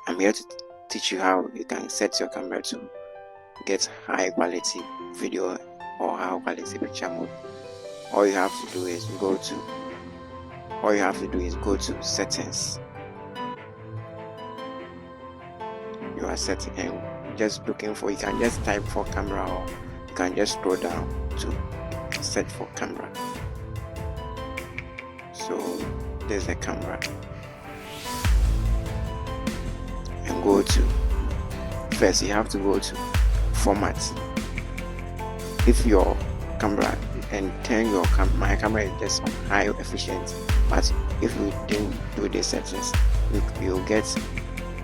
I'm here to teach you how you can set your camera to get high quality video or high quality picture mode. All you have to do is go to settings. You are setting and just looking for, you can just type for camera, or you can just scroll down to set for camera. So there's the camera, and go to, first you have to go to format. If your camera, and turn your my camera is just on high efficiency, but if you didn't do the settings, you'll get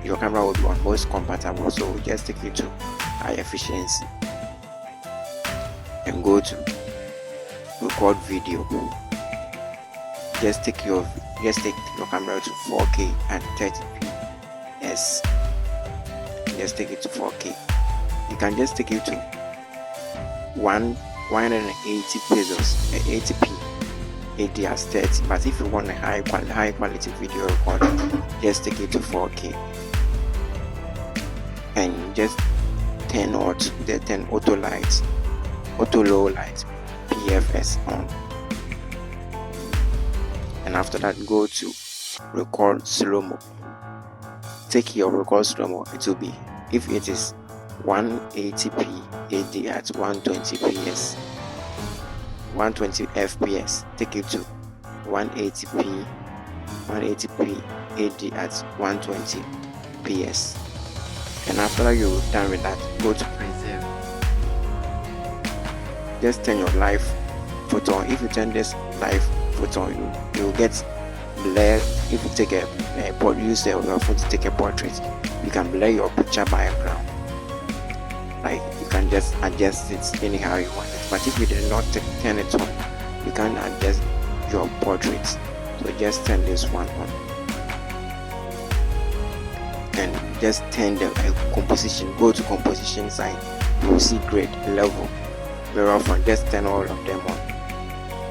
your camera will be on most compatible. So we'll just take it to high efficiency and go to record video. Just take your camera to 4K and 30fps. Just take it to 4K. You can just take it to 180 pesos, 80p, ADR 30. But if you want a high quality video recording, just take it to 4K and just turn auto low light, PFS on. And after that, go to record slow-mo. Take your record slow-mo. It will be, if it is 180p AD at 120 fps, take it to 180p AD at 120 ps. And after that, you're done with that, go to preserve. Just turn your live photo on. If you turn this live photo on, you'll get blur. If you take use your phone to take a portrait, you can blur your picture background. Like, you can just adjust it anyhow you want it. But if you did not turn it on, you can adjust your portrait. So just turn this one on and just turn the composition. Go to composition side, you will see grade, level, mirror front. Just turn all of them on.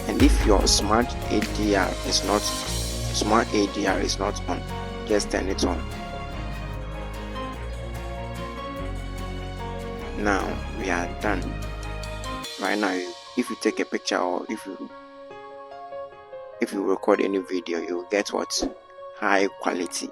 And if your smart ADR is not on, just turn it on. Now we are done. Right now, if you take a picture, or if you record any video, you will get what? High quality